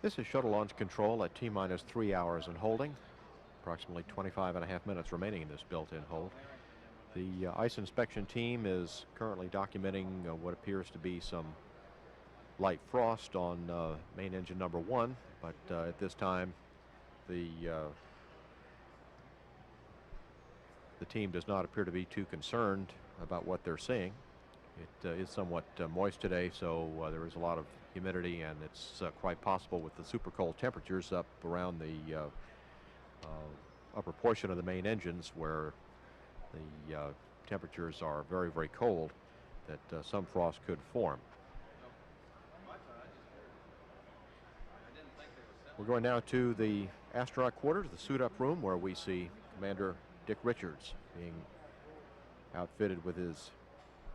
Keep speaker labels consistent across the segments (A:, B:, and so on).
A: This is shuttle launch control at T-minus 3 hours and holding. Approximately 25.5 minutes remaining in this built-in hold. The ice inspection team is currently documenting what appears to be some light frost on main engine number 1, but at this time the team does not appear to be too concerned about what they're seeing. It is somewhat moist today, so there is a lot of humidity, and it's quite possible with the super cold temperatures up around the upper portion of the main engines where the temperatures are very, very cold, that some frost could form. We're going now to the astronaut quarters, the suit-up room, where we see Commander Dick Richards being outfitted with his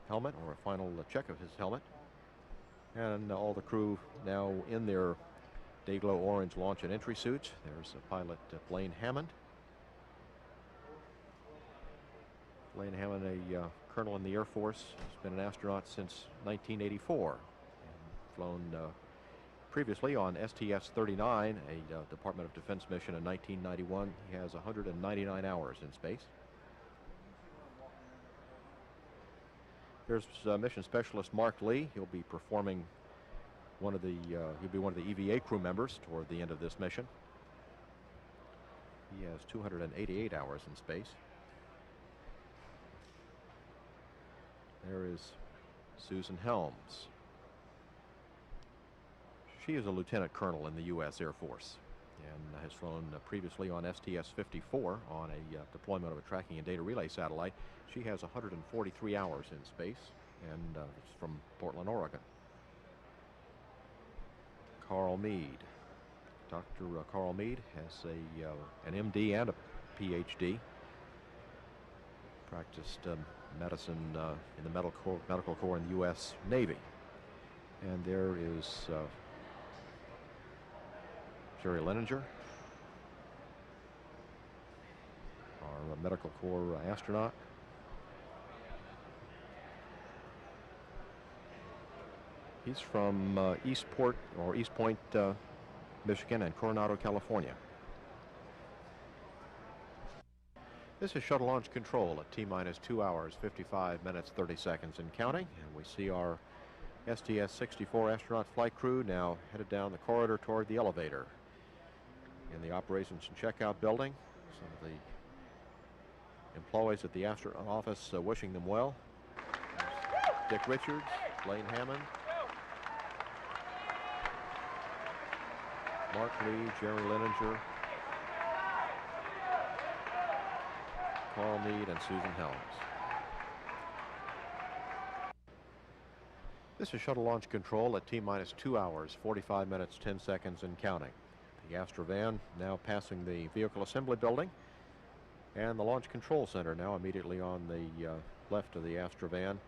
A: helmet, or a final check of his helmet, and all the crew now in their day-glow orange launch and entry suits. There's pilot Blaine Hammond. Blaine Hammond, a colonel in the Air Force, has been an astronaut since 1984, and flown previously on STS-39, a Department of Defense mission in 1991. He has 199 hours in space. Here's mission specialist Mark Lee. He'll be performing one of the EVA crew members toward the end of this mission. He has 288 hours in space. There is Susan Helms. She is a lieutenant colonel in the U.S. Air Force and has flown previously on STS-54 on a deployment of a tracking and data relay satellite. She has 143 hours in space, and it's from Portland, Oregon. Carl Mead. Dr. Carl Mead has an MD and a PhD. Practiced medicine in the medical corps in the U.S. Navy. And there is Jerry Leninger, our medical corps astronaut. He's from East Point, Michigan, and Coronado, California. This is shuttle launch control at T-minus 2 hours, 55 minutes, 30 seconds and counting. And we see our STS-64 astronaut flight crew now headed down the corridor toward the elevator in the operations and checkout building. Some of the employees at the astronaut office wishing them well. There's Dick Richards, Blaine Hammond, Mark Lee, Jerry Leninger, Carl Mead, and Susan Helms. This is shuttle launch control at T-minus 2 hours, 45 minutes, 10 seconds and counting. The Astrovan now passing the vehicle assembly building, and the launch control center now immediately on the left of the Astrovan.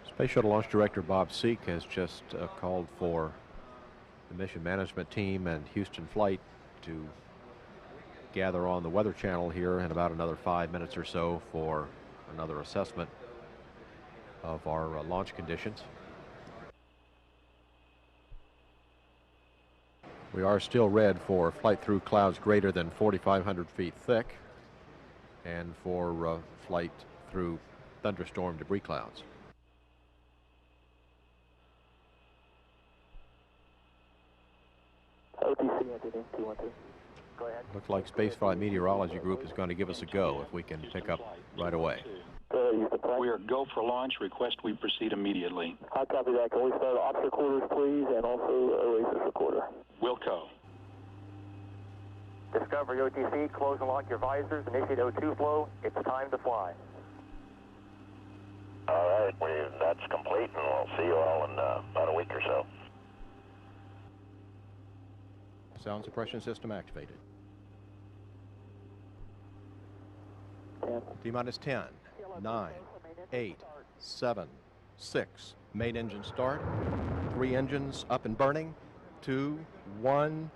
A: Space Shuttle Launch Director Bob Seek has just called for the mission management team and Houston Flight to gather on the Weather Channel here in about another 5 minutes or so for another assessment of our launch conditions. We are still red for flight through clouds greater than 4,500 feet thick, and for flight through thunderstorm debris clouds.
B: OTC, Anthony, 212. Go ahead.
A: Looks like Spaceflight Meteorology Group is going to give us a go if we can pick up right away.
C: We are go for launch. Request we proceed immediately.
B: I copy that. Can we start officer quarters, please, and also Oasis recorder?
C: Wilco.
B: Discovery OTC, close and lock your visors. Initiate O2 flow. It's time to fly.
D: All right, that's complete, and we'll see you all in about a week or so.
A: Sound suppression system activated.
B: 10.
A: T-minus 10, 9, 8, 7, 6. Main engine start. 3 engines up and burning. 2, 1.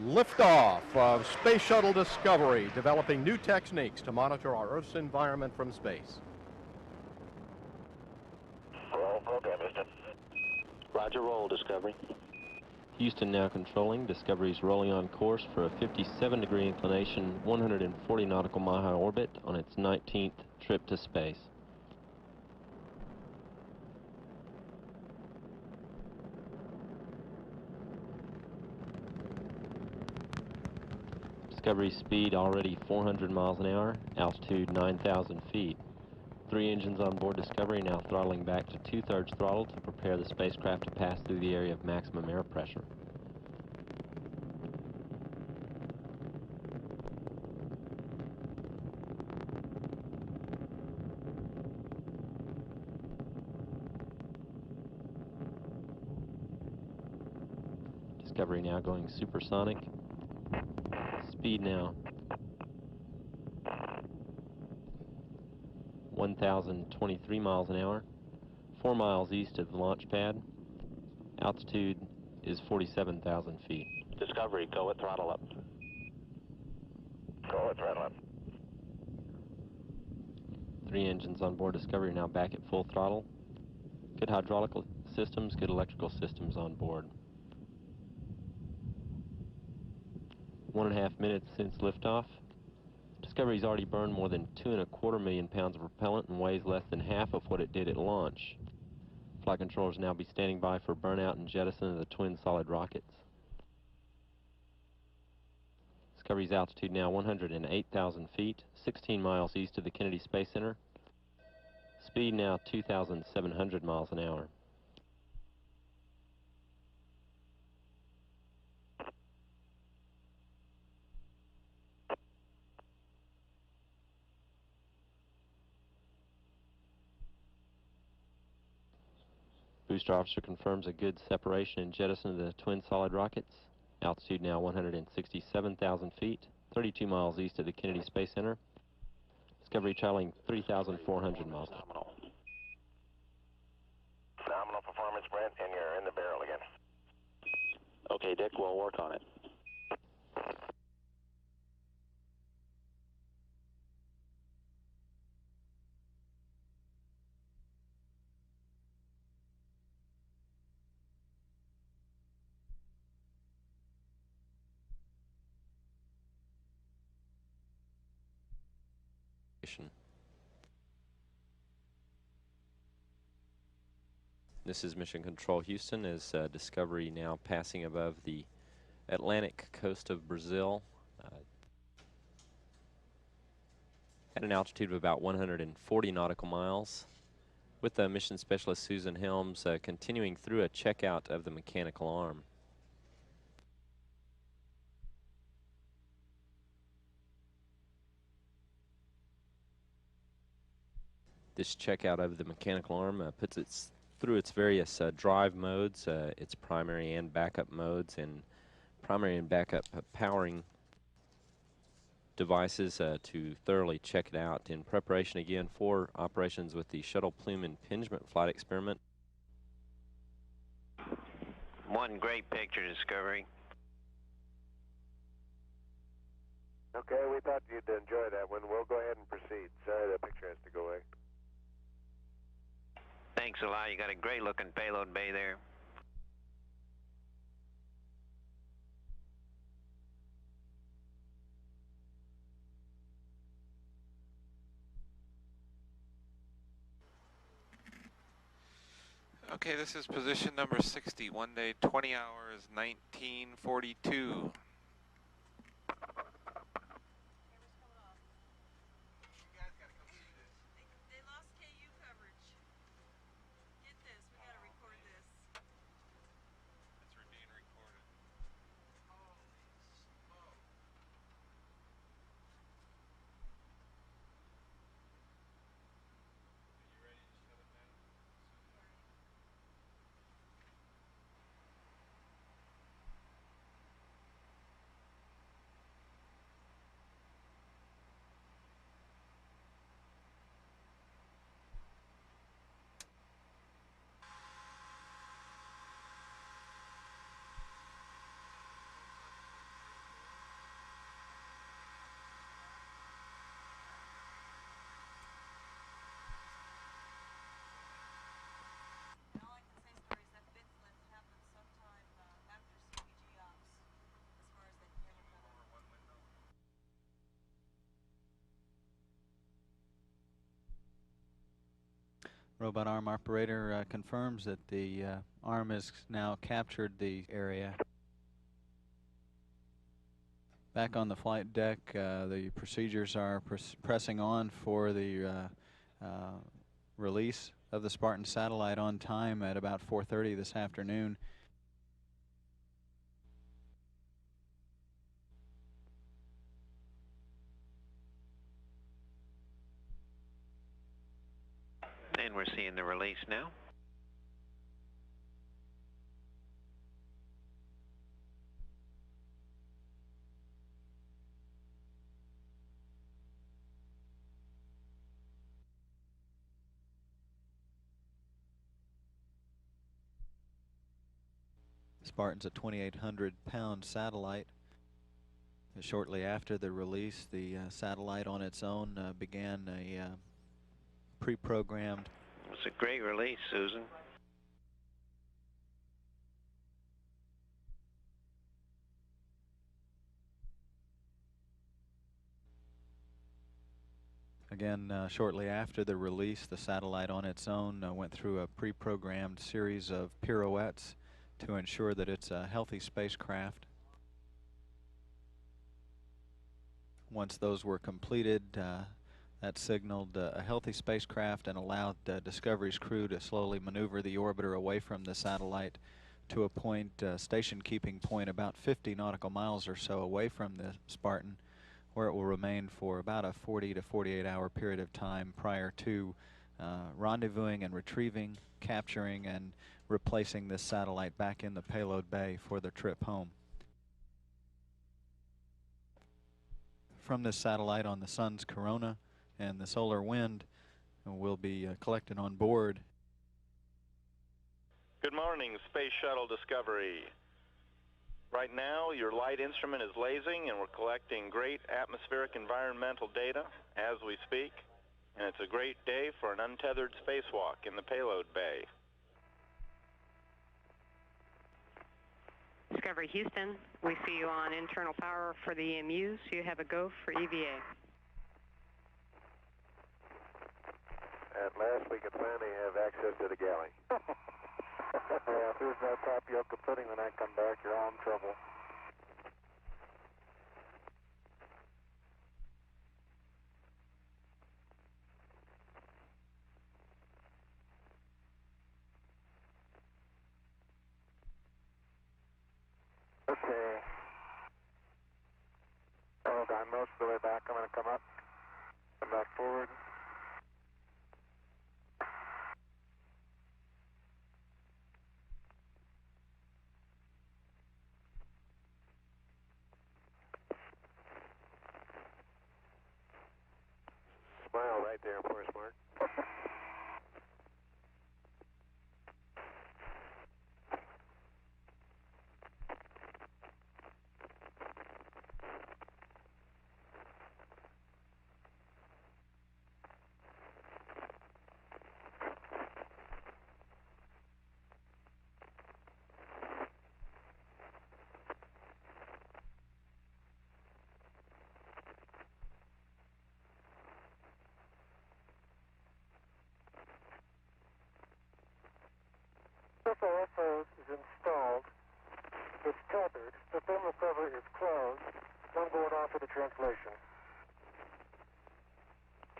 A: Liftoff of Space Shuttle Discovery, developing new techniques to monitor our Earth's environment from space.
D: Roll program, Houston.
C: Roger, roll, Discovery.
E: Houston now controlling. Discovery's rolling on course for a 57-degree inclination, 140 nautical mile orbit on its 19th trip to space. Discovery's speed already 400 miles an hour, altitude 9,000 feet. 3 engines on board Discovery now throttling back to 2/3 throttle to prepare the spacecraft to pass through the area of maximum air pressure. Discovery now going supersonic. Speed now 1,023 miles an hour, 4 miles east of the launch pad. Altitude is 47,000 feet.
C: Discovery, go at throttle up.
D: Go at throttle up.
E: 3 engines on board Discovery now back at full throttle. Good hydraulic systems, good electrical systems on board. 1.5 minutes since liftoff. Discovery's already burned more than 2.25 million pounds of propellant and weighs less than half of what it did at launch. Flight controllers now be standing by for burnout and jettison of the twin solid rockets. Discovery's altitude now 108,000 feet, 16 miles east of the Kennedy Space Center. Speed now 2,700 miles an hour. Booster officer confirms a good separation and jettison of the twin solid rockets. Altitude now 167,000 feet, 32 miles east of the Kennedy Space Center. Discovery traveling 3,400 miles.
C: Phenomenal.
D: Phenomenal performance, Brent, and you're in the barrel again.
C: Okay, Dick, we'll work on it.
E: This is Mission Control Houston as Discovery now passing above the Atlantic coast of Brazil at an altitude of about 140 nautical miles, with the mission specialist Susan Helms continuing through a checkout of the mechanical arm. This checkout of the mechanical arm puts it through its various drive modes, its primary and backup modes, and primary and backup powering devices to thoroughly check it out in preparation again for operations with the shuttle plume impingement flight experiment.
F: One great picture, Discovery.
G: Okay, we thought you'd enjoy that one. We'll go ahead and proceed. Sorry, that picture has to go away.
F: Thanks a lot. You got a great looking payload bay there.
H: Okay, this is position number 60. 1 day, 20 hours, 1942.
I: Robot arm operator confirms that the arm has now captured the area. Back on the flight deck, the procedures are pressing on for the release of the Spartan satellite on time at about 4:30 this afternoon.
F: And we're seeing the release now.
I: Spartan's a 2,800-pound satellite. Shortly after the release, the satellite on its own began a pre-programmed.
F: It's a great release, Susan.
I: Again, shortly after the release, the satellite on its own went through a pre-programmed series of pirouettes to ensure that it's a healthy spacecraft. Once those were completed, that signaled a healthy spacecraft and allowed Discovery's crew to slowly maneuver the orbiter away from the satellite to a point, station-keeping point about 50 nautical miles or so away from the Spartan, where it will remain for about a 40 to 48 hour period of time prior to rendezvousing and retrieving, capturing, and replacing this satellite back in the payload bay for the trip home. From this satellite on the sun's corona and the solar wind will be collected on board.
D: Good morning, Space Shuttle Discovery. Right now, your light instrument is lasing, and we're collecting great atmospheric environmental data as we speak. And it's a great day for an untethered spacewalk in the payload bay.
J: Discovery Houston, we see you on internal power for the EMUs. You have a go for EVA.
G: At last, we can finally have access to the galley. Yeah, if there's no tapioca pudding when I come back, you're all in trouble. Okay. Hold on, most of the way back. I'm going to come up. Come back forward. Smile right there for us, Mark. SOS is installed. It's tethered. The thermal cover is closed. I'm going on for the translation.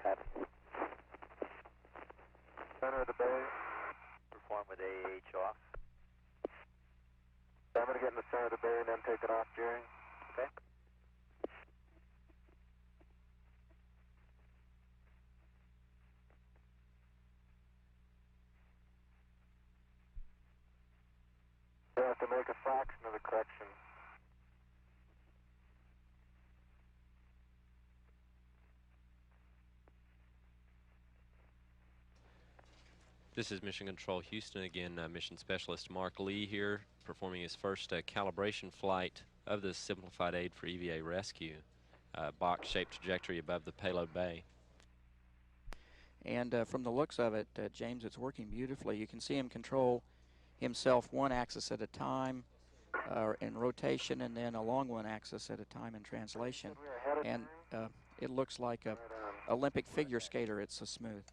D: Copy.
G: Center of the bay.
D: Perform with AH off.
G: I'm going to get in the center of the bay and then take it off, Jerry.
D: Okay.
G: You have to make a fraction of the correction.
E: This is Mission Control Houston again. Mission Specialist Mark Lee here, performing his first calibration flight of the simplified aid for EVA rescue. Box-shaped trajectory above the payload bay.
K: And from the looks of it, James, it's working beautifully. You can see him control himself one axis at a time in rotation, and then along one axis at a time in translation. And it looks like a Olympic figure skater. It's so smooth.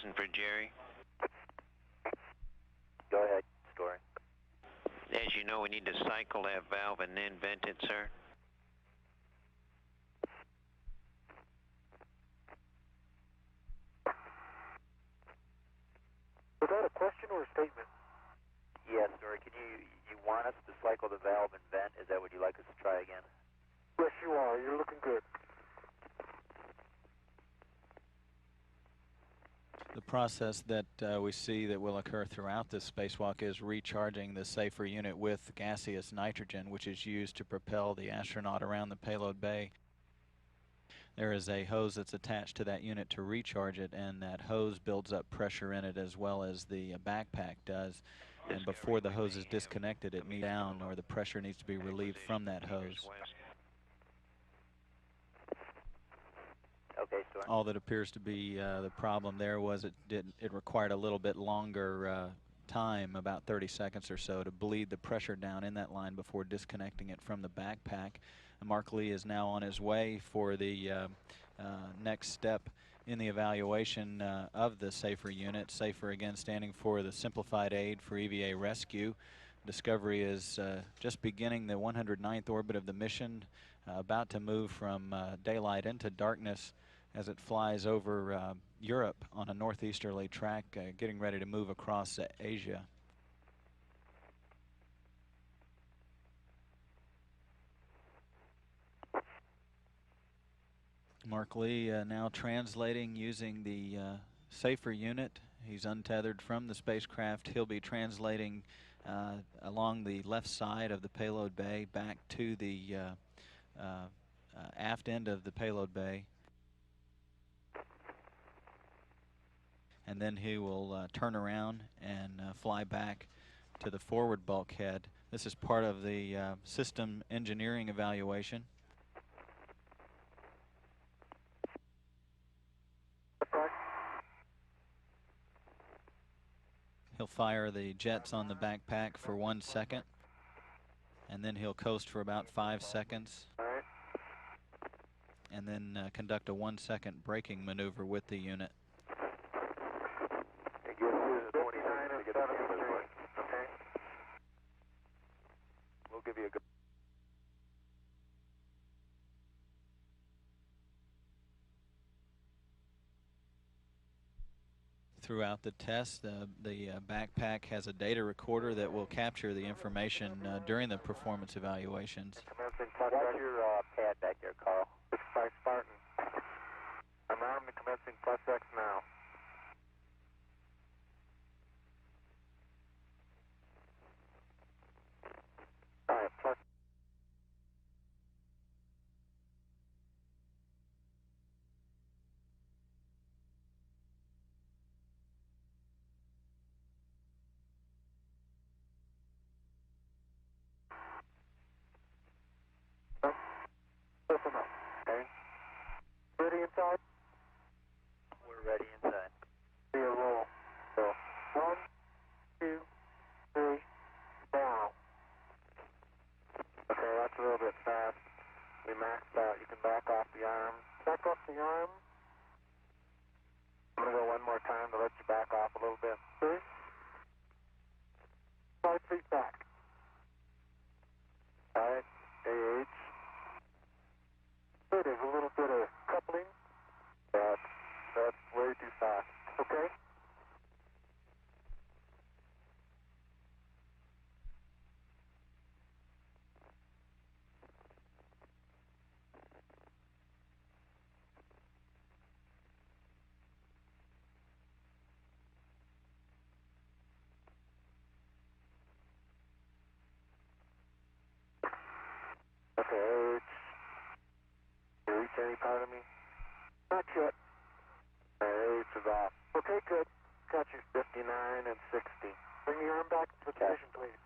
F: listen for Jerry.
B: Go ahead, Story.
F: As you know, we need to cycle that valve and then vent it, sir.
G: Was that a question or a statement?
B: Yes, Story. Can you want us to cycle the valve and vent? Is that what you'd like us to try again?
G: Yes, you are. You're looking good.
I: The process that we see that will occur throughout this spacewalk is recharging the SAFER unit with gaseous nitrogen, which is used to propel the astronaut around the payload bay. There is a hose that's attached to that unit to recharge it, and that hose builds up pressure in it as well as the backpack does. And before the hose is disconnected, it needs down, or the pressure needs to be relieved from that hose.
B: Okay, Story.
I: All that appears to be the problem there was it required a little bit longer time, about 30 seconds or so, to bleed the pressure down in that line before disconnecting it from the backpack. Mark Lee is now on his way for the next step in the evaluation of the SAFER unit. SAFER again standing for the Simplified Aid for EVA Rescue. Discovery is just beginning the 109th orbit of the mission, about to move from daylight into darkness as it flies over Europe on a northeasterly track, getting ready to move across Asia. Mark Lee now translating using the SAFER unit. He's untethered from the spacecraft. He'll be translating along the left side of the payload bay back to the aft end of the payload bay. And then he will turn around and fly back to the forward bulkhead. This is part of the system engineering evaluation. He'll fire the jets on the backpack for 1 second, and then he'll coast for about 5 seconds, and then conduct a 1 second braking maneuver with the unit.
G: It gives Susan 29 and 73. Okay.
B: We'll give you a good...
I: Throughout the test, the backpack has a data recorder that will capture the information during the performance evaluations.
G: Commencing
B: Watch your pad back there, Carl.
G: 65 Spartan. I'm armed and commencing plus X now. All right, plus. Listen up, okay? Ready inside?
B: We're ready inside.
G: Be a roll. So, 1, 2, 3, down. Okay, that's a little bit fast. We maxed out. You can back off the arm. Back off the arm. I'm going to go one more time to let you back off a little bit. 3. 5 feet back. All right, AH. There's a little bit of coupling. That's way too fast. Okay? Okay, you reach any part of me? Not yet. H is off. Okay, good. Got you 59 and 60. Bring the arm back to position, please.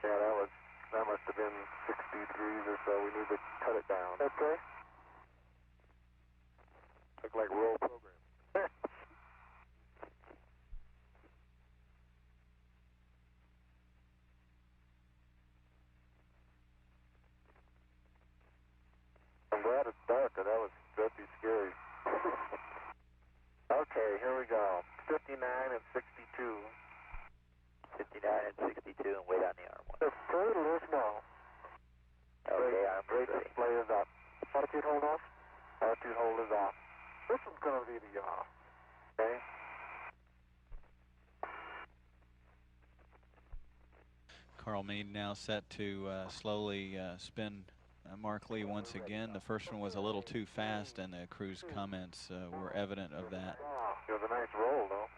G: Yeah, that must have been 60 degrees or so. We need to cut it down. Okay. Look like roll program. I'm glad it's dark, or that'd be scary. Okay, here we go. 59 and 62.
B: 59 and 62, and wait on the arm one.
G: The total is no.
B: Okay, arm
G: Rate
B: ready.
G: display is up. Attitude hold off? Attitude hold is off. This one's going to be the off. Okay?
I: Carl Meade now set to slowly spin Mark Lee once again. The first one was a little too fast, and the crew's comments were evident of that.
G: It was a nice roll, though.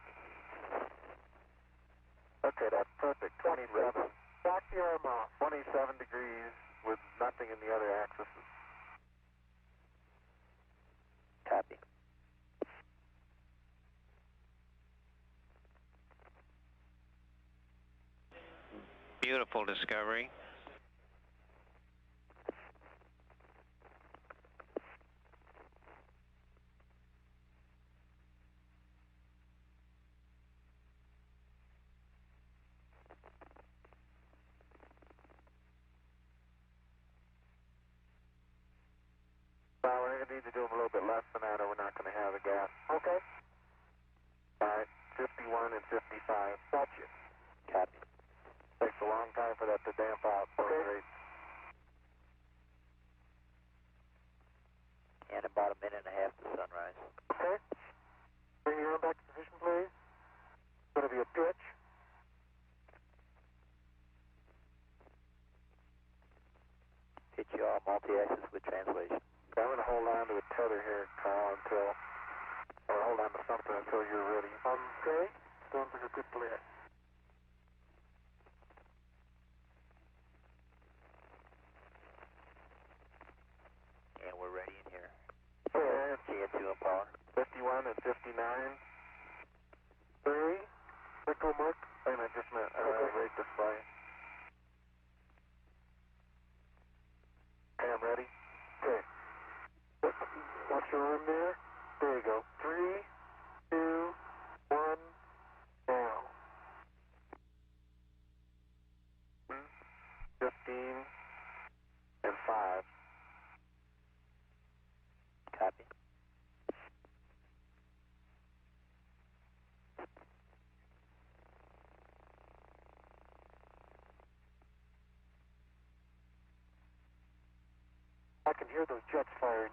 G: Okay, that's perfect. 27. Back the arm off. 27 degrees with nothing in the other axes.
B: Copy.
F: Beautiful discovery.
G: Well, we're going to need to do them a little bit less than that, or we're not going to have the gas. Okay. All right, 51 and 55. Gotcha.
B: Copy.
G: Takes a long time for that to damp out. Okay.
B: And about a minute and a half to sunrise.
G: Okay. Bring your arm back to position, please. It's going to be a pitch.
B: Pitch you all multi-axis with translation.
G: Okay, I'm going to hold on to a tether here, Carl, or hold on to something until you're ready. Okay. Sounds like a good plan.
B: And we're ready in here.
G: And
B: GN2 in power.
G: 51 and 59. 3. Signal mark. Wait a minute, just a minute. Rate display. Okay, I'm ready. Okay. What's your arm there? There you go. 3, 2, 1, now. 15 and 5.
B: Copy.
G: I can hear those jets firing.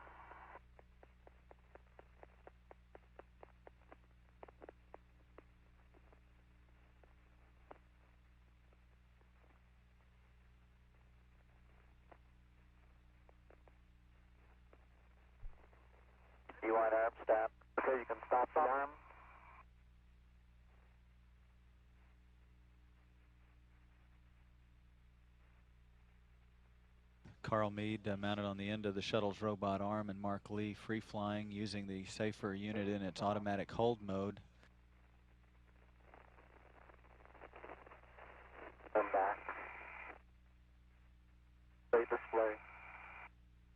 B: You want arm stop?
G: Okay, you can stop the arm.
I: Carl Meade mounted on the end of the shuttle's robot arm, and Mark Lee free flying using the safer unit in its automatic hold mode.
G: I'm back. Rate display.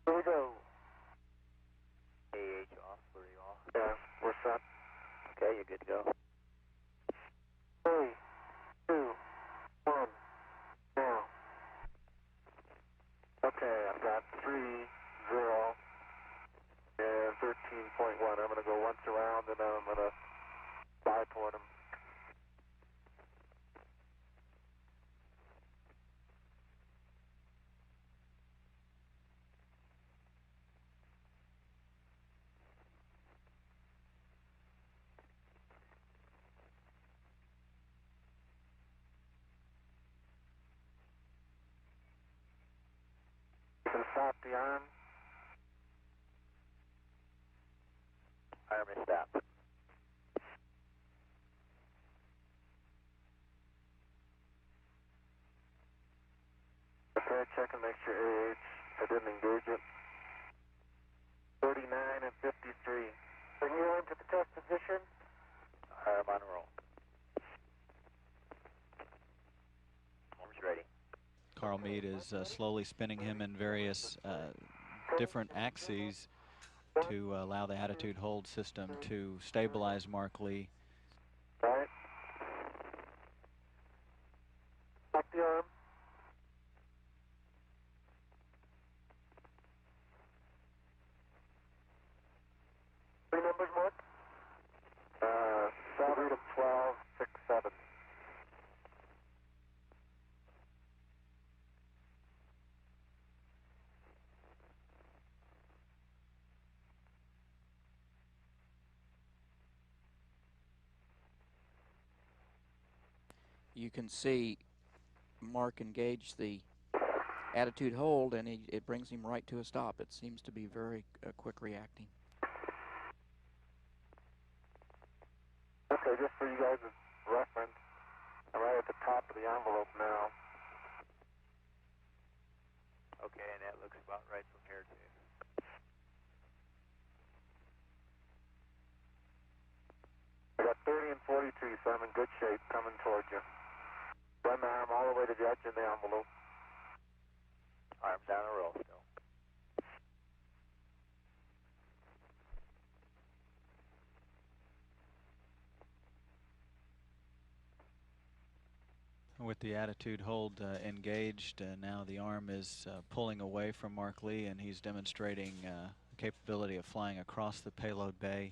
G: Here we go.
B: AH off. Where are you off?
G: Yeah, we're set.
B: Okay, you're good to go.
G: 3, 2, 1, now. Okay, I've got 3, 0, and 13.1. I'm going to go once around, and then I'm going to fly toward him. You can stop the arm.
B: Arm is stopped.
G: Okay, check and make sure AH, I didn't engage it. 39 and 53. Bring your arm to the test position.
B: Arm on roll. Arm's ready.
I: Carl Meade is slowly spinning him in various different axes to allow the attitude hold system to stabilize Mark Lee.
G: Right. Lock the arm. Three numbers, Mark. 7, Freedom 12, 6-7.
K: You can see Mark engage the attitude hold, and it brings him right to a stop. It seems to be very quick reacting.
G: Okay, just for you guys' reference, I'm right at the top of the envelope now.
B: Okay, and that looks about right from here too.
G: I got 30 and 42, so I'm in good shape coming towards you. Run my arm all the way to the edge of the envelope.
B: Arms down the roll still.
I: With the attitude hold engaged, now the arm is pulling away from Mark Lee, and he's demonstrating the capability of flying across the payload bay,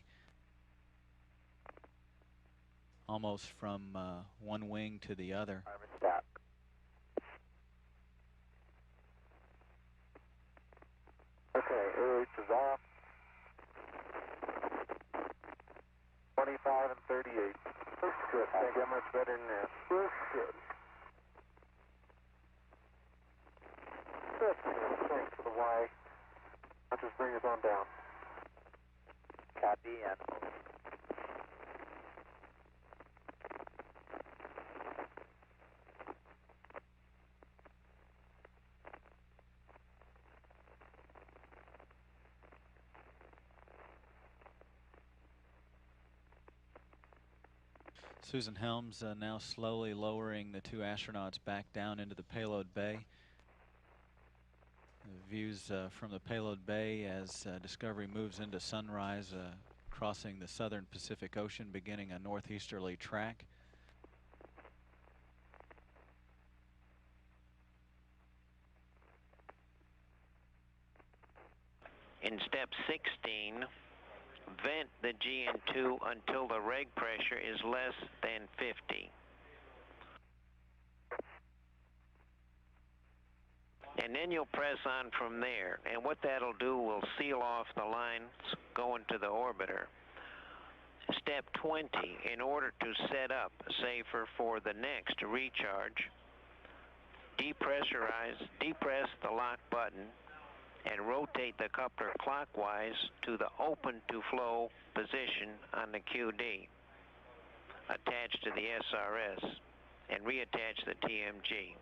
I: almost from one wing to the other.
B: Arm and stop.
G: Okay, AH is off. 25 and 38. Looks good. Can't get much better than that. Looks good. Thanks for the Y. I'll just bring us on down.
B: Copy and hold.
I: Susan Helms now slowly lowering the two astronauts back down into the payload bay. Views from the payload bay as Discovery moves into sunrise, crossing the southern Pacific Ocean, beginning a northeasterly track.
F: In step 16, vent the GN2 until the reg pressure is less than 50. And then you'll press on from there, and what that'll do will seal off the lines going to the orbiter. Step 20, in order to set up safer for the next recharge, depress the lock button and rotate the coupler clockwise to the open to flow position on the QD, attached to the SRS, and reattach the TMG.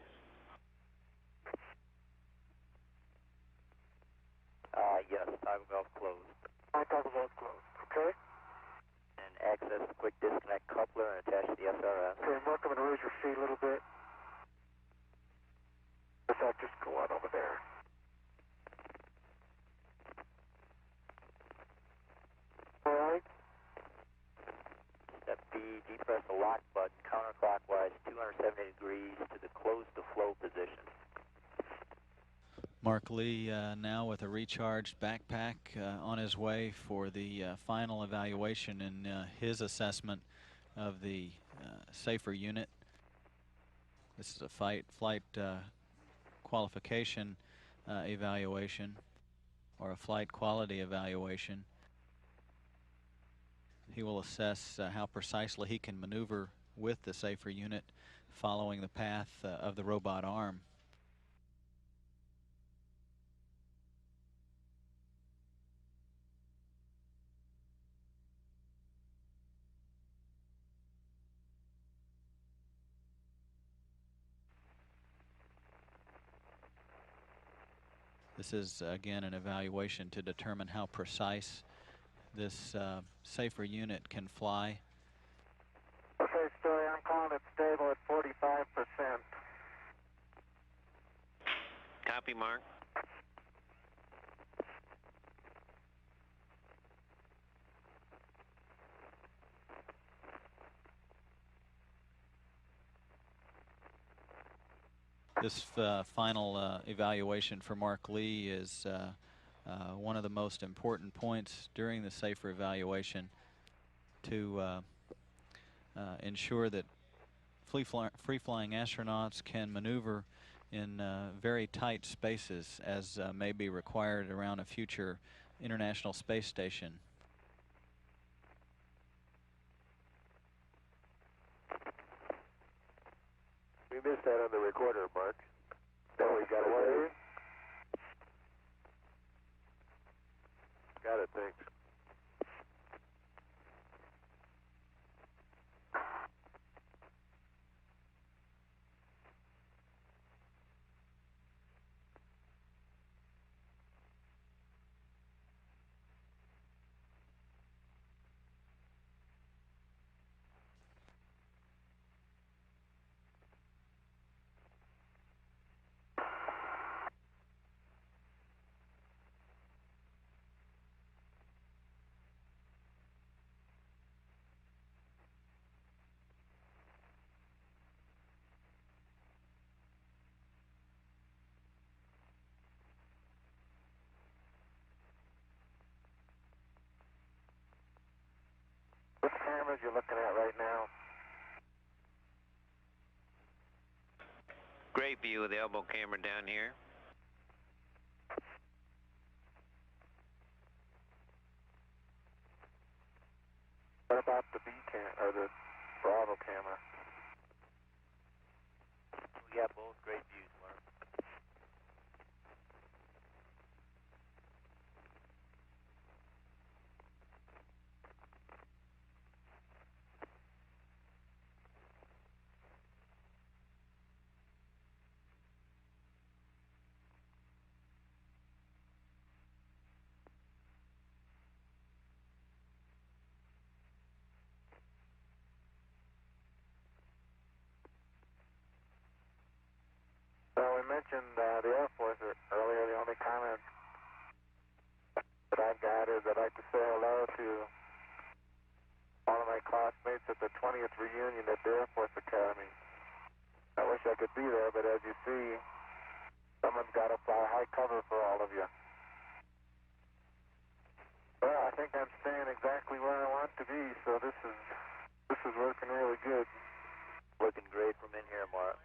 B: Yes, toggle valve closed.
G: My toggle valve closed. Okay?
B: And access the quick disconnect coupler and attach to the SRS.
G: Okay, Mark, I'm going to raise your feet a little bit. Does that just go out over there? All right.
B: Step B, depress the lock button counterclockwise 270 degrees to the close to flow position.
I: Mark Lee now with a recharged backpack on his way for the final evaluation in his assessment of the safer unit. This is a flight qualification evaluation, or a flight quality evaluation. He will assess how precisely he can maneuver with the safer unit following the path of the robot arm. This is, again, an evaluation to determine how precise this safer unit can fly.
G: Okay, Story, I'm calling it stable at 45%.
F: Copy, Mark.
I: This final evaluation for Mark Lee is one of the most important points during the safer evaluation to ensure that free-flying astronauts can maneuver in very tight spaces as may be required around a future International Space Station.
G: We missed that on the recorder, Mark. No, we got it. Got it, thanks. What cameras you're looking at right now?
F: Great view of the elbow camera down here.
G: What about the B cam or the Bravo camera?
B: We got both great views, Mark.
G: Well, we mentioned the Air Force earlier. The only comment that I've got is I'd like to say hello to all of my classmates at the 20th reunion at the Air Force Academy. I wish I could be there, but as you see, someone's got to fly high cover for all of you. Well, I think I'm staying exactly where I want to be, so this is working really good.
B: Looking great from in here, Mark.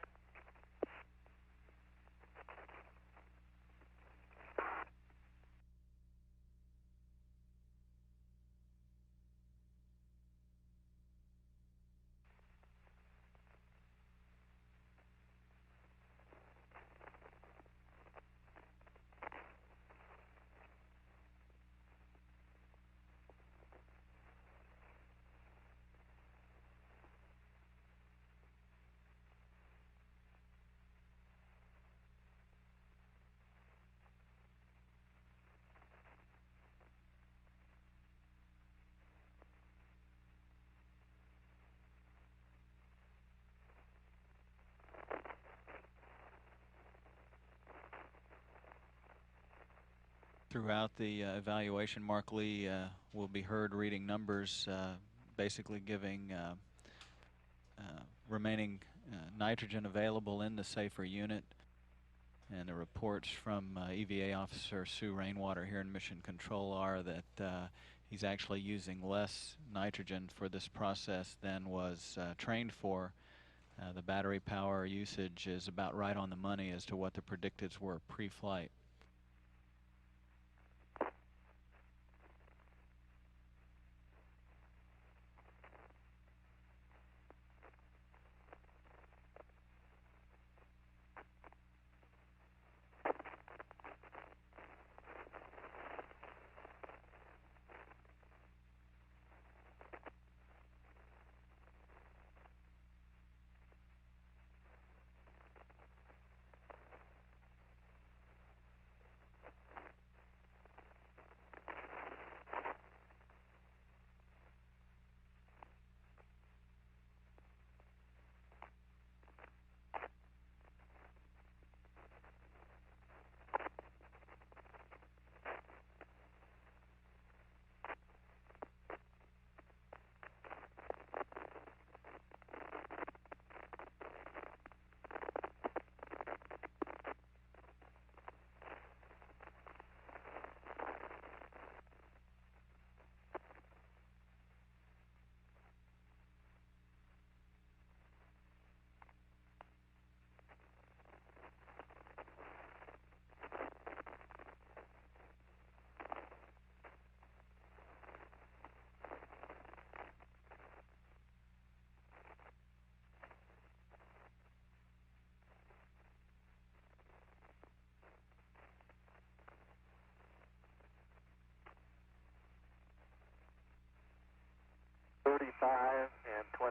I: Throughout the evaluation, Mark Lee will be heard reading numbers, basically giving remaining nitrogen available in the safer unit. And the reports from EVA Officer Sue Rainwater here in Mission Control are that he's actually using less nitrogen for this process than was trained for. The battery power usage is about right on the money as to what the predicteds were pre-flight.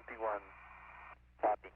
B: 21. Copy.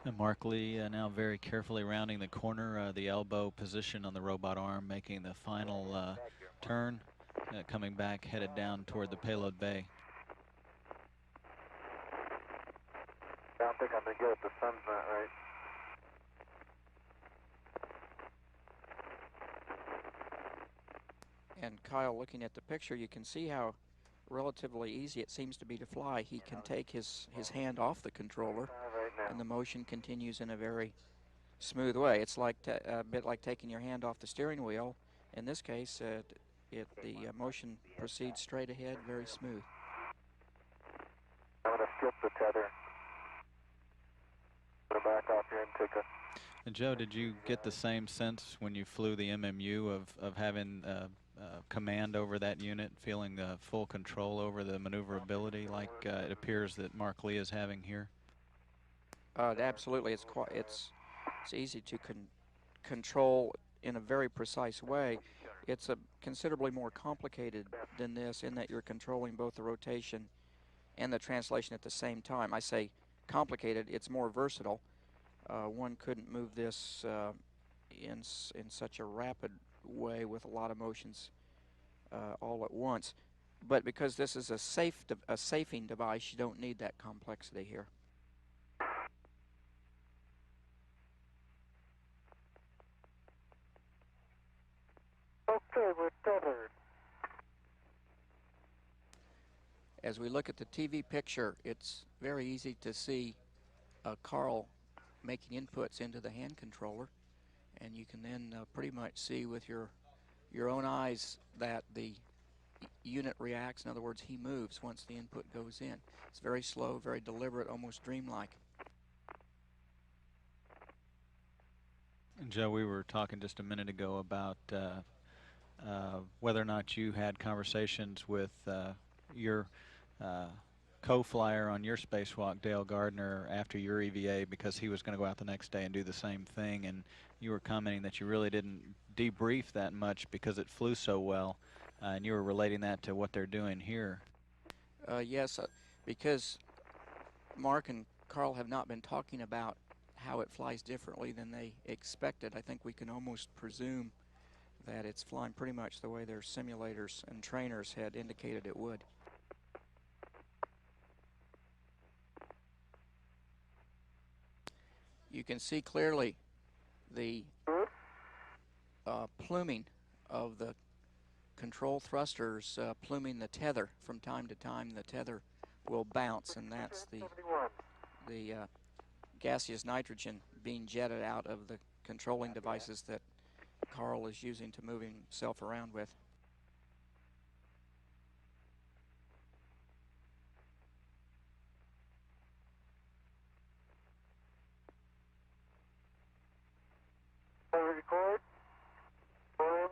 I: And Mark Lee now very carefully rounding the corner, the elbow position on the robot arm, making the final turn, coming back, headed down toward the payload bay.
G: I don't think I'm going to get it. The sun's not right.
K: And Kyle, looking at the picture, you can see how relatively easy it seems to be to fly. He can take his hand off the controller, and the motion continues in a very smooth way. It's like a bit like taking your hand off the steering wheel. In this case, the motion proceeds straight ahead, very smooth.
G: I'm going to skip the tether. Go back off here and take a...
I: And Joe, did you get the same sense when you flew the MMU of having command over that unit, feeling full control over the maneuverability like it appears that Mark Lee is having here?
K: Absolutely, it's easy to control in a very precise way. It's considerably more complicated than this in that you're controlling both the rotation and the translation at the same time. I say complicated, it's more versatile. One couldn't move this in such a rapid way with a lot of motions all at once. But because this is a safing device, you don't need that complexity here.
G: Okay, we're tethered.
K: As we look at the TV picture, it's very easy to see Carl making inputs into the hand controller, and you can then pretty much see with your own eyes that the unit reacts. In other words, he moves once the input goes in. It's very slow, very deliberate, almost dreamlike.
I: And Joe, we were talking just a minute ago about whether or not you had conversations with your co-flyer on your spacewalk, Dale Gardner, after your EVA, because he was going to go out the next day and do the same thing, and you were commenting that you really didn't debrief that much because it flew so well, and you were relating that to what they're doing here.
K: Yes, because Mark and Carl have not been talking about how it flies differently than they expected. I think we can almost presume that it's flying pretty much the way their simulators and trainers had indicated it would. You can see clearly the pluming of the control thrusters, pluming the tether. From time to time the tether will bounce, and that's the gaseous nitrogen being jetted out of the controlling devices that Carl is using to move himself around with.
G: Record. And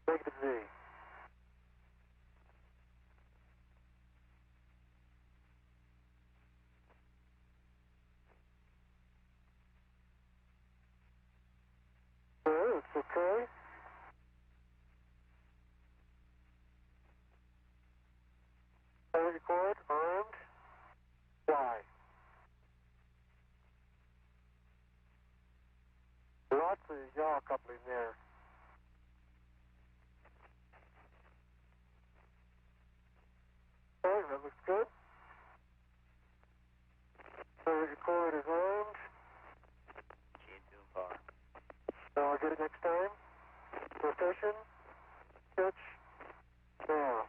G: negative Z. Okay, it's okay. Record, armed, fly. Lots of yaw coupling there. Okay, that looks good. Record is armed. Now I'll get it next time. Rotation. Pitch. Now.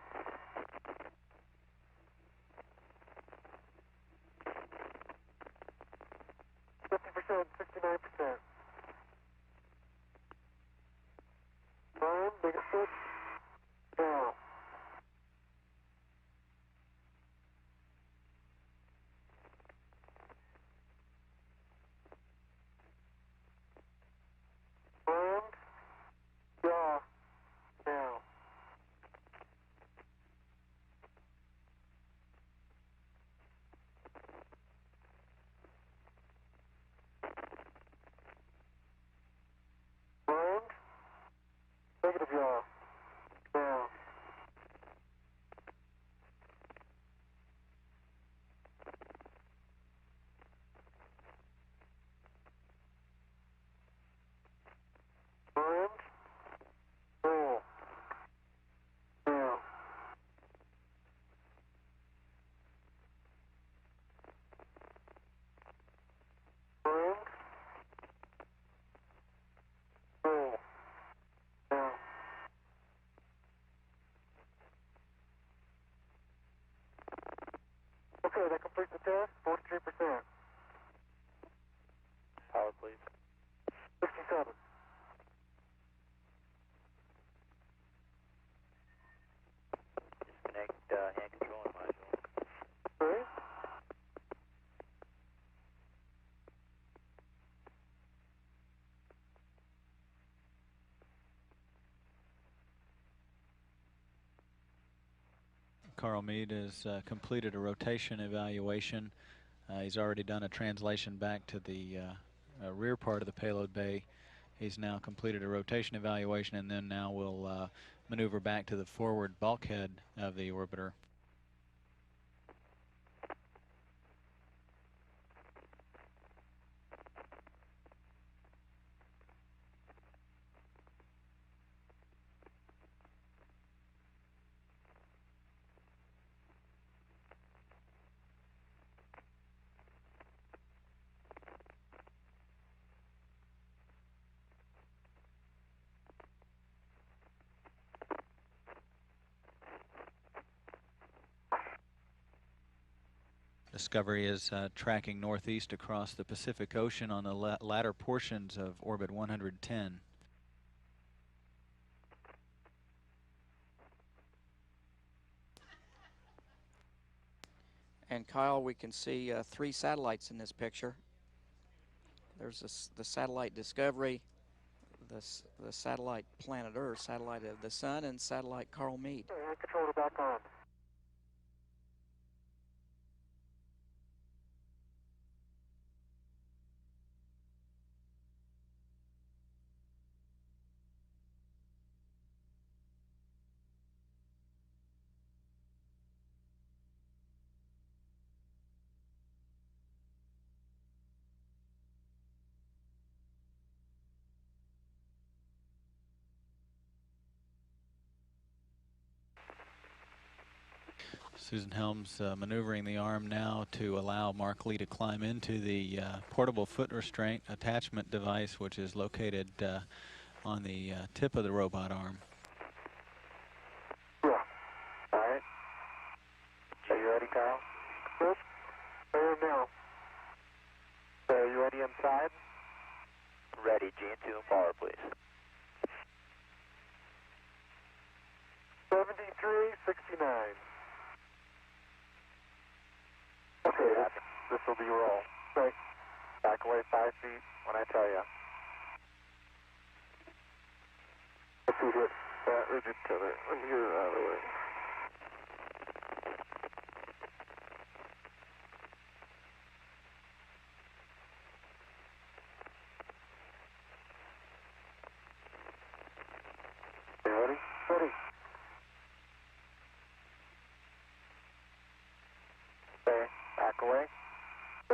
G: Okay, that completes the test. 43%.
B: Power, please.
G: 67.
B: Disconnect hand controlling module.
G: Sorry?
I: Carl Meade has completed a rotation evaluation. He's already done a translation back to the rear part of the payload bay. He's now completed a rotation evaluation and then now will maneuver back to the forward bulkhead of the orbiter. Discovery is tracking northeast across the Pacific Ocean on the latter portions of orbit 110.
K: And Kyle, we can see 3 satellites in this picture. There's the satellite Discovery, the satellite Planet Earth, satellite of the Sun, and satellite Carl Meade.
G: Hand controller back on.
I: Susan Helms maneuvering the arm now to allow Mark Lee to climb into the portable foot restraint attachment device, which is located on the tip of the robot arm.
G: Yeah. All right. Are you ready, Kyle? Good. Ready now. So are you ready inside?
B: Ready. G2 and power, please.
G: 7369. Okay, this will be roll. Right. Back away 5 feet when I tell you. Let's see hit that rigid tether. Let me get it out of the way. You ready? Ready. Okay, back away.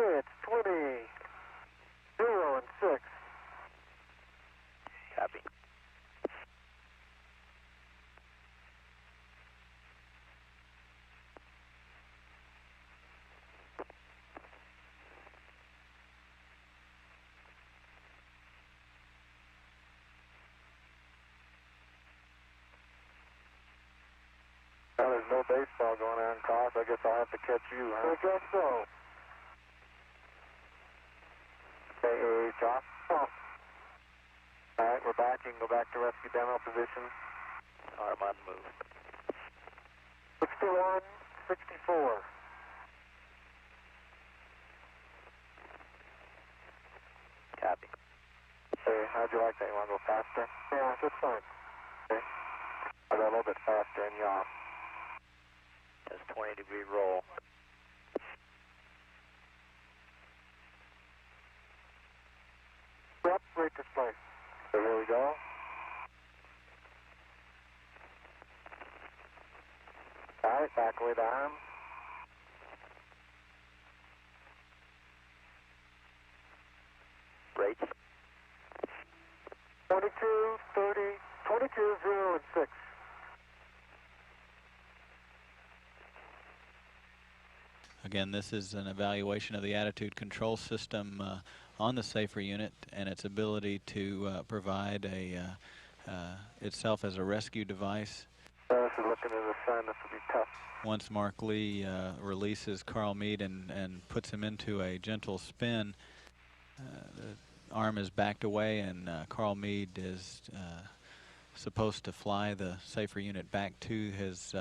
G: It's 20, 0, and 6.
B: Copy.
G: Well, there's no baseball going on, Carl, so I guess I'll have to catch you, huh? I guess so. Okay, off. Off. All right, we're back. You can go back to rescue demo position.
B: Arm on the move.
G: 61, 64.
B: Copy.
G: Hey, how'd you like that? You want to go faster? Yeah, that's fine. Okay. I'll go a little bit faster and you off.
B: That's 20-degree roll.
G: Yep, rate display. So here we go. All right, back away the arm.
B: Rates.
G: 22, 30, 22, 0, and 6.
I: Again, this is an evaluation of the attitude control system on the SAFER unit and its ability to provide itself as a rescue device.
G: This is looking at the sign this will be tough.
I: Once Mark Lee releases Carl Meade and puts him into a gentle spin, the arm is backed away, and Carl Meade is supposed to fly the safer unit back to his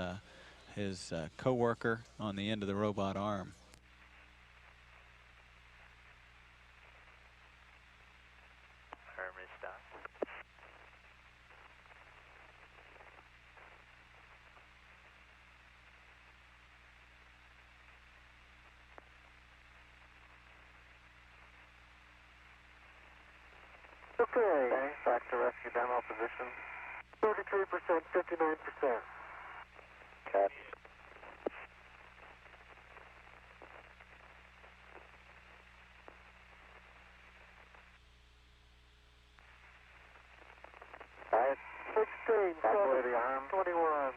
I: co-worker on the end of the robot arm.
B: Arm is stopped.
G: Okay, back to rescue demo position. 33%, 59%.
B: Copy.
G: All right. 16, 7, 21.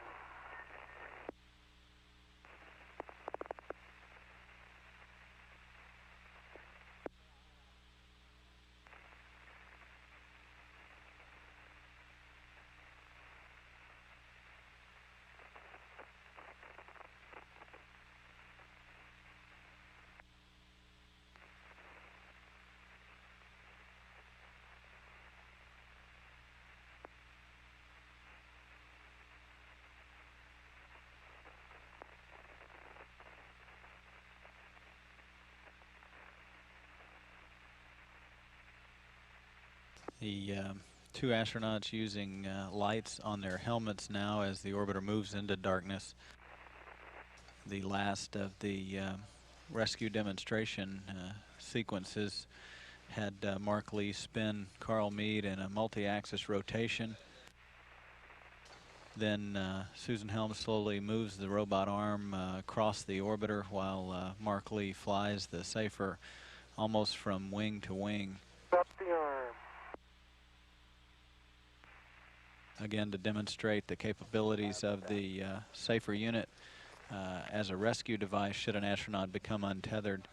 I: The two astronauts using lights on their helmets now as the orbiter moves into darkness. The last of the rescue demonstration sequences had Mark Lee spin Carl Meade in a multi-axis rotation. Then Susan Helms slowly moves the robot arm across the orbiter while Mark Lee flies the Safer almost from wing to wing.
G: Drop the arm.
I: Again, to demonstrate the capabilities of the Safer unit as a rescue device should an astronaut become untethered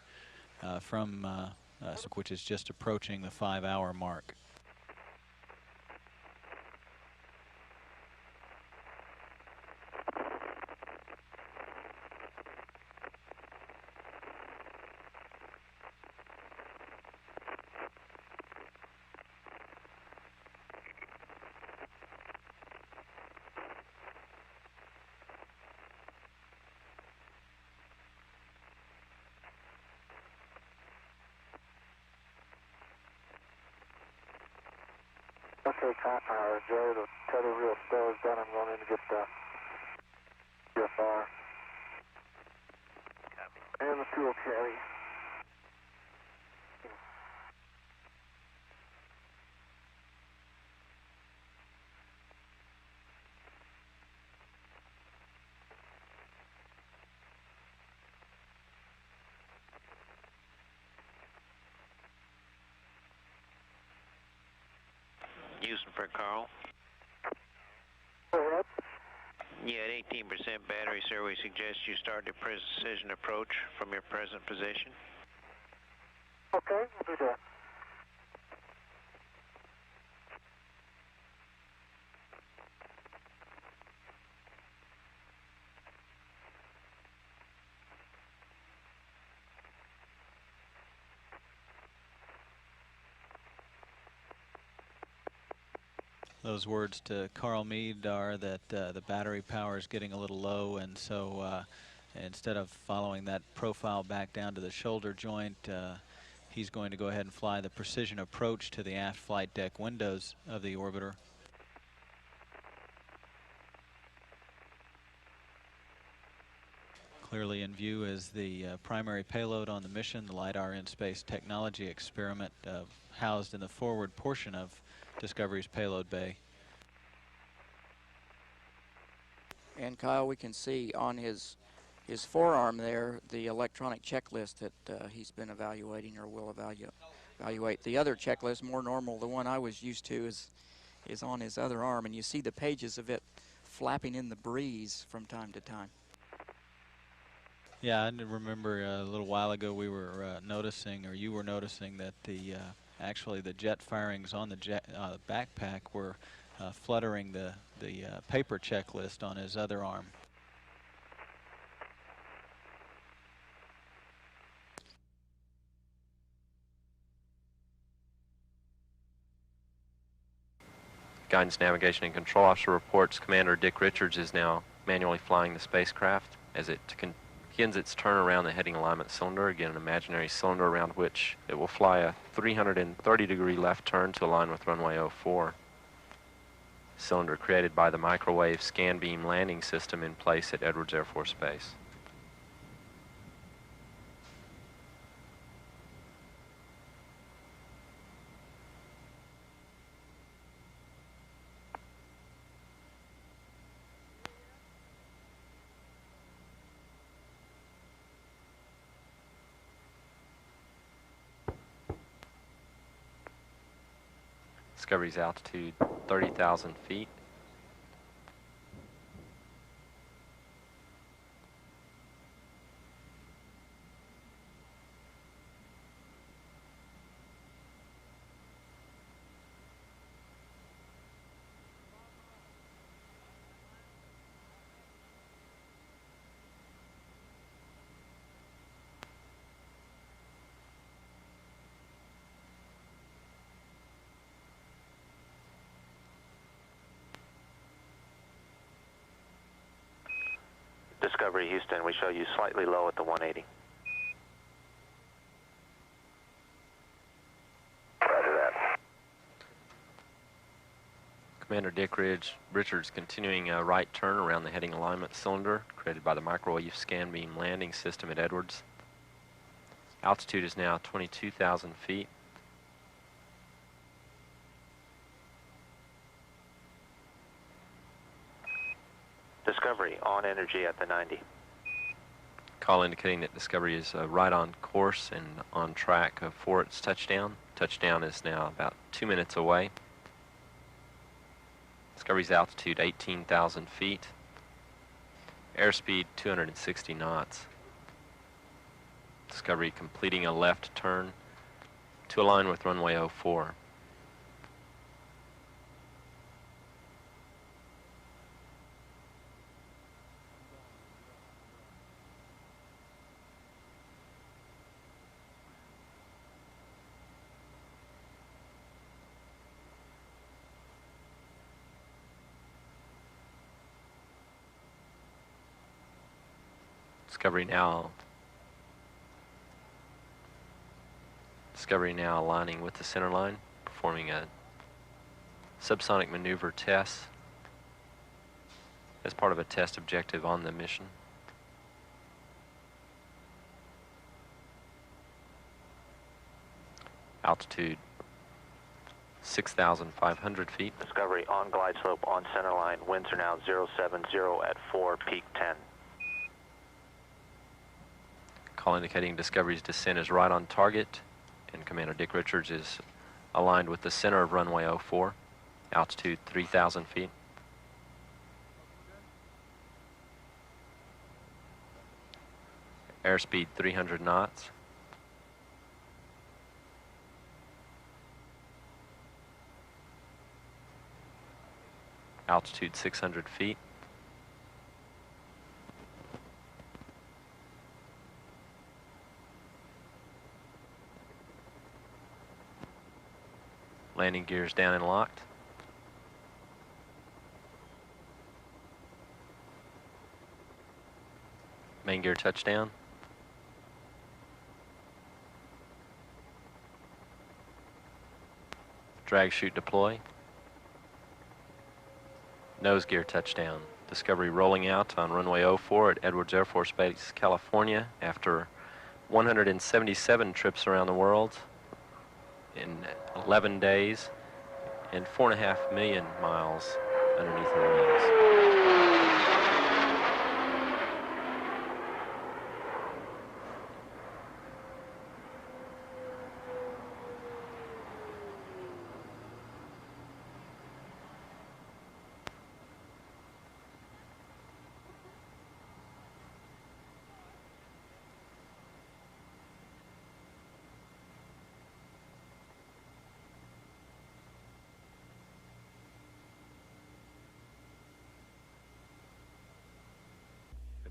I: from which is just approaching the 5-hour mark.
G: Okay, Jerry, the tether real slow is done. I'm going in to get the UFR.
B: Copy.
G: And the tool carry.
F: Houston for Carl.
G: Go ahead.
F: Yeah, at 18% battery, sir, we suggest you start the precision approach from your present position.
G: Okay, we'll do that.
I: Those words to Carl Meade are that the battery power is getting a little low, and so instead of following that profile back down to the shoulder joint, he's going to go ahead and fly the precision approach to the aft flight deck windows of the orbiter. Clearly in view is the primary payload on the mission, the LiDAR in-space technology experiment housed in the forward portion of Discovery's payload bay.
K: And Kyle, we can see on his forearm there the electronic checklist that he's been evaluating or will evaluate. The other checklist, more normal, the one I was used to, is on his other arm, and you see the pages of it flapping in the breeze from time to time.
I: Yeah, I remember a little while ago we were noticing, or you were noticing, that the actually the jet firings on the backpack were fluttering the paper checklist on his other arm.
E: Guidance, Navigation, and Control Officer reports Commander Dick Richards is now manually flying the spacecraft as it begins its turn around the heading alignment cylinder, again an imaginary cylinder around which it will fly a 330-degree left turn to align with runway 04. Cylinder created by the microwave scan beam landing system in place at Edwards Air Force Base. Discovery's altitude 30,000 feet.
B: Discovery Houston, we show you slightly low at the 180. Roger that.
E: Commander Dick Richards continuing a right turn around the heading alignment cylinder created by the microwave scan beam landing system at Edwards. Altitude is now 22,000 feet.
B: Discovery, on energy at the 90.
E: Call indicating that Discovery is right on course and on track for its touchdown. Touchdown is now about 2 minutes away. Discovery's altitude 18,000 feet. Airspeed 260 knots. Discovery completing a left turn to align with runway 04. Discovery now aligning with the center line, performing a subsonic maneuver test as part of a test objective on the mission. Altitude 6,500 feet.
B: Discovery on glide slope on center line. Winds are now 070 at 4, peak 10.
E: Call indicating Discovery's descent is right on target, and Commander Dick Richards is aligned with the center of runway 04, altitude 3,000 feet. Airspeed 300 knots. Altitude 600 feet. Landing gears down and locked. Main gear touchdown. Drag chute deploy. Nose gear touchdown. Discovery rolling out on runway 04 at Edwards Air Force Base, California after 177 trips around the world in 11 days and 4.5 million miles underneath the wings.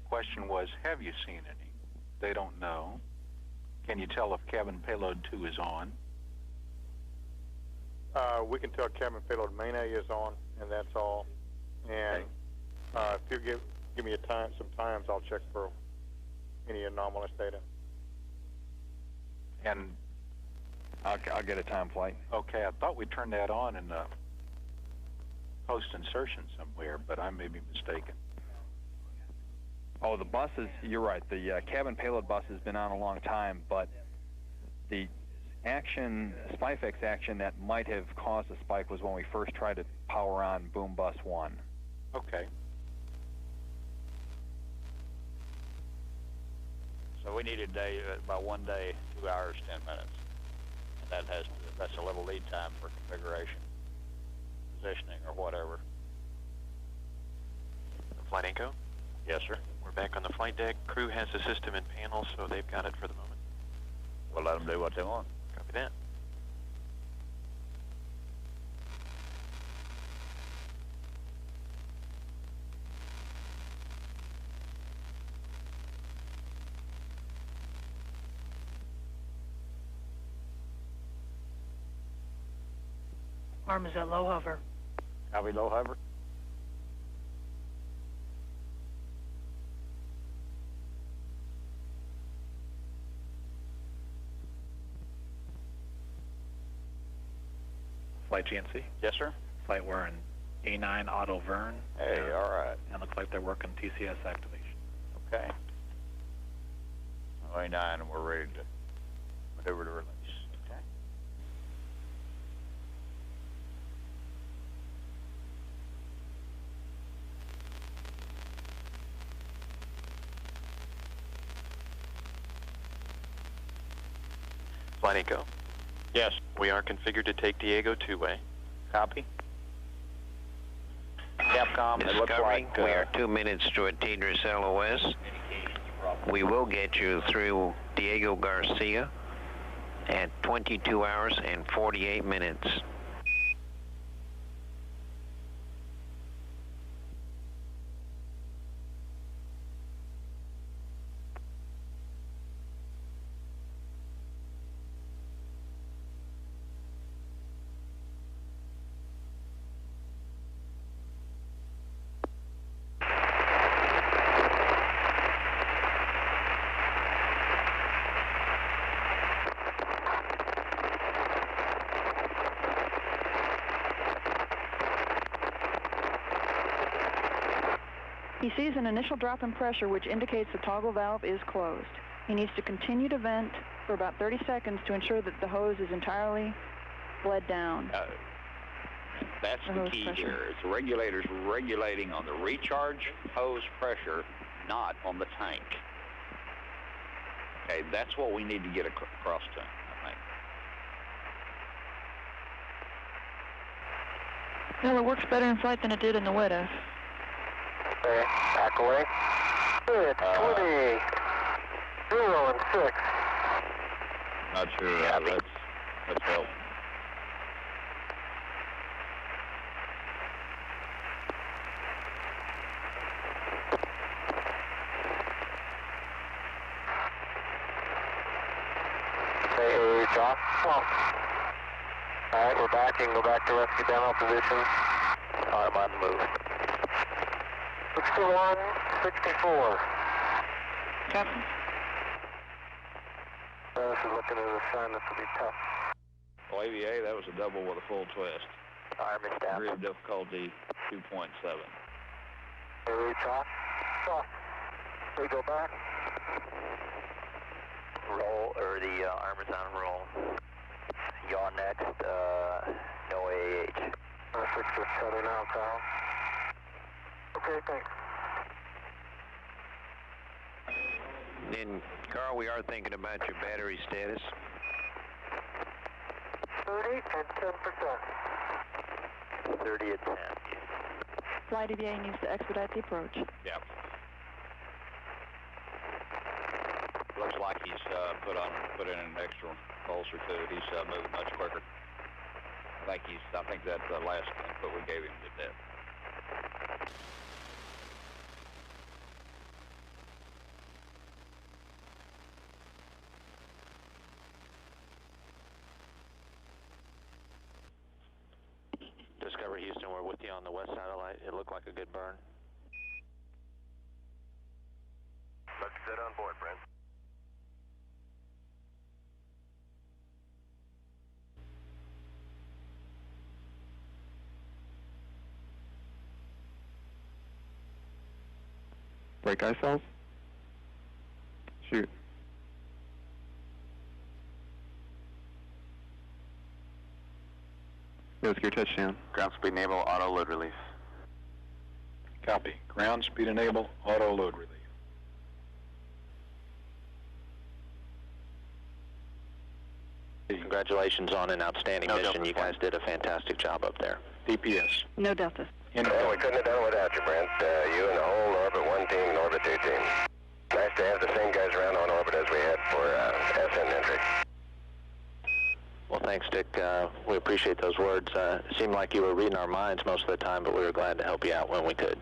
C: Question was, have you seen any? They don't know. Can you tell if cabin payload 2 is on?
L: We can tell cabin payload main A is on, and that's all. And if you give me some times, I'll check for any anomalous data.
C: And I'll get a time flight. Okay, I thought we turned that on in the post insertion somewhere, but I may be mistaken.
M: Oh, the buses, you're right. The cabin payload bus has been on a long time, but the action, SPIFEX action that might have caused the spike was when we first tried to power on boom bus 1.
C: Okay.
N: So we need a day, about 1 day, 2 hours, 10 minutes. And that's a little lead time for configuration, positioning, or whatever.
O: Flight Inco?
N: Yes, sir.
O: We're back on the flight deck. Crew has the system in panel, so they've got it for the moment.
N: We'll let them do what they want.
O: Copy that.
P: Arm is at low hover.
N: Copy, low hover.
Q: Flight GNC?
N: Yes, sir.
Q: Flight, we're in A9 Auto Vern.
N: Hey, all right.
Q: And looks like they're working TCS activation.
N: Okay. A9, and we're ready to maneuver to release. Okay.
O: Flight Inco?
N: Yes.
O: We are configured to take Diego two-way.
N: Copy. Capcom, it looks
F: Discovery,
N: like...
F: we are 2 minutes to a Tidris LOS. We will get you through Diego Garcia at 22 hours and 48 minutes.
R: He sees an initial drop in pressure which indicates the toggle valve is closed. He needs to continue to vent for about 30 seconds to ensure that the hose is entirely bled down.
N: That's the key here. It's the regulators regulating on the recharge hose pressure, not on the tank. Okay, that's what we need to get across to him, I think.
R: Well, it works better in flight than it did in the wet F.
G: Okay, back away. Good, 20, 0 and 6.
N: Not sure. Let's help.
G: Okay, drop. All right, we're back. You can go back to rescue demo position. All right, I'm on the move. 61, 64.
R: Copy.
G: This is looking at a sign this will be tough.
N: Well, AVA, that was a double with a full twist.
G: Army staff.
N: Degree of difficulty 2.7.
G: Reach off. Off. We go back.
B: Roll, or the arm is on roll. Yaw next, no AH.
G: 6 is shutting out, Kyle. Okay, thanks.
F: Then, Carl, we are thinking about your battery status.
G: 30 and 10%.
B: 30 at 10.
R: Flight EVA needs to expedite the approach.
N: Yep. Looks like he's put in an extra pulse or two. He's moving much quicker. I think that the last input we gave him did that.
O: on the west satellite. It looked like a good burn.
G: Let's sit on board, Brent.
S: Break ice cells. Shoot. Nose gear touchdown.
N: Ground speed enable, auto load release.
C: Copy. Ground speed enable, auto load release.
O: Congratulations on an outstanding mission. You guys did a fantastic job up there.
C: DPS.
J: No deltas.
G: Well, we couldn't have done it without you, Brent. You and the whole Orbit 1 team and Orbit 2 team. Nice to have the same guys around on orbit as we had for SN entry.
O: Well, thanks, Dick. We appreciate those words. It seemed like you were reading our minds most of the time, but we were glad to help you out when we could.